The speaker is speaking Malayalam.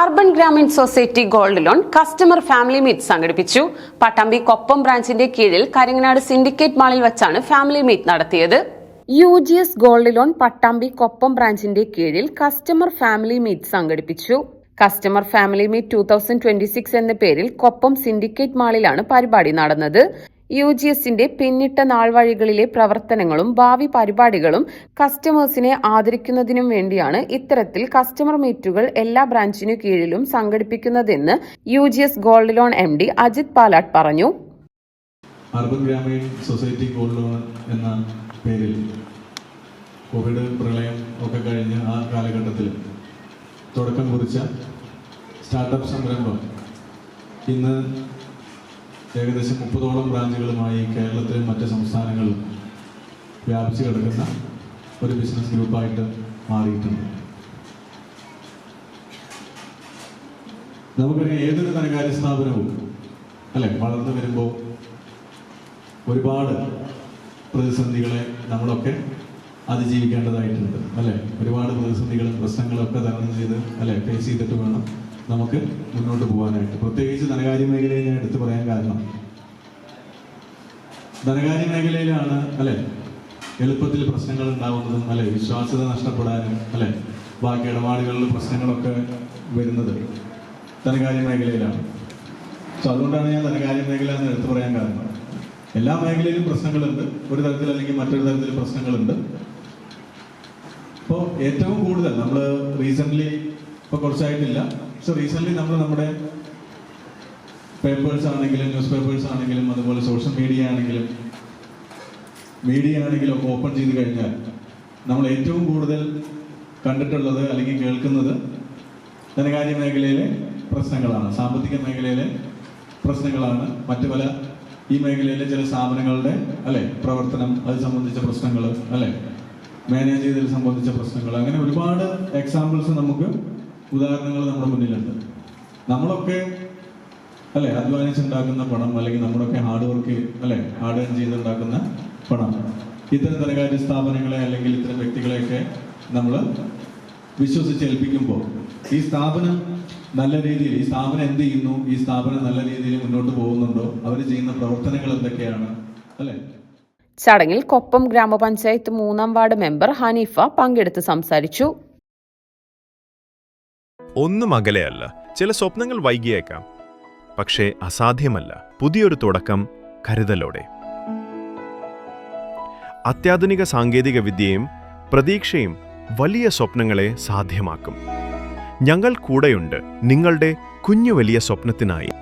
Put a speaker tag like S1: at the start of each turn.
S1: Urban Grameen society gold loan customer family meet സംഘടിപ്പിച്ചു. പട്ടാമ്പി കൊപ്പം ബ്രാഞ്ചിന്റെ കീഴിൽ കരിങ്ങനാട് സിൻഡിക്കേറ്റ് മാളിൽ വെച്ചാണ് ഫാമിലി മീറ്റ് നടത്തിയത്. UGS gold loan Pattambi Koppam ബ്രാഞ്ചിന്റെ കീഴിൽ കസ്റ്റമർ ഫാമിലി മീറ്റ് സംഘടിപ്പിച്ചു. കസ്റ്റമർ ഫാമിലി മീറ്റ് 2026 എന്ന പേരിൽ കൊപ്പം സിൻഡിക്കേറ്റ് മാളിലാണ് പരിപാടി നടന്നത്. UGSന്റെ പിന്നിട്ട നാൾവഴികളിലെ പ്രവർത്തനങ്ങളും ഭാവി പരിപാടികളും കസ്റ്റമേഴ്സിനെ ആദരിക്കുന്നതിനും വേണ്ടിയാണ് ഇത്തരത്തിൽ കസ്റ്റമർ മീറ്റുകൾ എല്ലാ ബ്രാഞ്ചിനു കീഴിലും സംഘടിപ്പിക്കുന്നതെന്ന് UGS gold loan MD Ajith Palatt പറഞ്ഞു.
S2: Urban Grameen society gold loan എന്ന പേരിൽ കോവിഡ് പ്രളയം ഒക്കെ കഴിഞ്ഞ് ആ കാലഘട്ടത്തിൽ തുടക്കം കുറിച്ച സ്റ്റാർട്ടപ്പ് സംരംഭം ഇന്ന് ഏകദേശം 30ഓളം ബ്രാഞ്ചുകളുമായി കേരളത്തിലും മറ്റ് സംസ്ഥാനങ്ങളിലും വ്യാപിച്ചു കിടക്കുന്ന ഒരു ബിസിനസ് ഗ്രൂപ്പായിട്ട് മാറിയിട്ടുണ്ട്. നമുക്കറിയാം, ഏതൊരു ധനകാര്യ സ്ഥാപനവും വളർന്നു വരുമ്പോൾ ഒരുപാട് പ്രതിസന്ധികളെ നമ്മളൊക്കെ അതിജീവിക്കേണ്ടതായിട്ടുണ്ട്. ഒരുപാട് പ്രതിസന്ധികളും പ്രശ്നങ്ങളും ഒക്കെ തരണം ചെയ്ത് ഫേസ് ചെയ്തിട്ട് വേണം നമുക്ക് മുന്നോട്ട് പോകാനായിട്ട്. പ്രത്യേകിച്ച് ധനകാര്യ മേഖലയെ ഞാൻ എടുത്തു പറയാൻ കാരണം, ധനകാര്യ മേഖലയിലാണ് എളുപ്പത്തിൽ പ്രശ്നങ്ങൾ ഉണ്ടാവുന്നതും വിശ്വാസ്യത നഷ്ടപ്പെടാനും ബാക്കി ഇടപാടുകളിൽ പ്രശ്നങ്ങളൊക്കെ വരുന്നത് ധനകാര്യ മേഖലയിലാണ്. അതുകൊണ്ടാണ് ഞാൻ ധനകാര്യ മേഖല എന്ന് എടുത്തു പറയാൻ കാരണം. എല്ലാ മേഖലയിലും പ്രശ്നങ്ങളുണ്ട്, ഒരു തരത്തിൽ അല്ലെങ്കിൽ മറ്റൊരു തരത്തിൽ പ്രശ്നങ്ങളുണ്ട്. ഇപ്പോൾ ഏറ്റവും കൂടുതൽ നമ്മൾ റീസെൻ്റ്ലി, ഇപ്പോൾ കുറച്ചായിട്ടില്ല, പക്ഷെ റീസെൻ്റ്ലി നമ്മുടെ പേപ്പേഴ്സ് ആണെങ്കിലും ന്യൂസ് പേപ്പേഴ്സ് ആണെങ്കിലും അതുപോലെ സോഷ്യൽ മീഡിയ ആണെങ്കിലും ഒക്കെ ഓപ്പൺ ചെയ്ത് കഴിഞ്ഞാൽ നമ്മൾ ഏറ്റവും കൂടുതൽ കണ്ടിട്ടുള്ളത് അല്ലെങ്കിൽ കേൾക്കുന്നത് ധനകാര്യ മേഖലയിലെ പ്രശ്നങ്ങളാണ്, സാമ്പത്തിക മേഖലയിലെ പ്രശ്നങ്ങളാണ്. മറ്റു പല ഈ മേഖലയിലെ ചില സ്ഥാപനങ്ങളുടെ പ്രവർത്തനം, അത് സംബന്ധിച്ച പ്രശ്നങ്ങൾ, മാനേജ് ചെയ്തതിൽ സംബന്ധിച്ച പ്രശ്നങ്ങൾ, അങ്ങനെ ഒരുപാട് എക്സാമ്പിൾസ് നമുക്ക് ഉദാഹരണങ്ങൾ നമ്മുടെ മുന്നിലുണ്ട്. നമ്മളൊക്കെ അധ്വാനിച്ചുണ്ടാക്കുന്ന പണം, അല്ലെങ്കിൽ നമ്മളൊക്കെ ഹാർഡ് വർക്ക് ഹാർഡ് ഏൺ ചെയ്തുണ്ടാക്കുന്ന പണം ഇത്തരം ധനകാര്യ സ്ഥാപനങ്ങളെ അല്ലെങ്കിൽ ഇത്തരം വ്യക്തികളെയൊക്കെ നമ്മൾ വിശ്വസിച്ചേൽപ്പിക്കുമ്പോൾ ഈ സ്ഥാപനം നല്ല രീതിയിൽ, ഈ സ്ഥാപനം എന്ത് ചെയ്യുന്നു, ഈ സ്ഥാപനം നല്ല രീതിയിൽ മുന്നോട്ട് പോകുന്നുണ്ടോ, അവർ ചെയ്യുന്ന പ്രവർത്തനങ്ങൾ എന്തൊക്കെയാണ്
S1: ചടങ്ങിൽ കൊപ്പം ഗ്രാമപഞ്ചായത്ത് 3-ാം വാർഡ് മെമ്പർ ഹനീഫ പങ്കെടുത്ത് സംസാരിച്ചു.
S3: ഒന്നും അകലെയല്ല, ചില സ്വപ്നങ്ങൾ വൈകിയേക്കാം, പക്ഷേ അസാധ്യമല്ല പുതിയൊരു തുടക്കം കരുതലോടെ. അത്യാധുനിക സാങ്കേതിക വിദ്യയും പ്രതീക്ഷയും വലിയ സ്വപ്നങ്ങളെ സാധ്യമാക്കും. ഞങ്ങൾ കൂടെയുണ്ട് നിങ്ങളുടെ കുഞ്ഞു വലിയ സ്വപ്നത്തിനായി.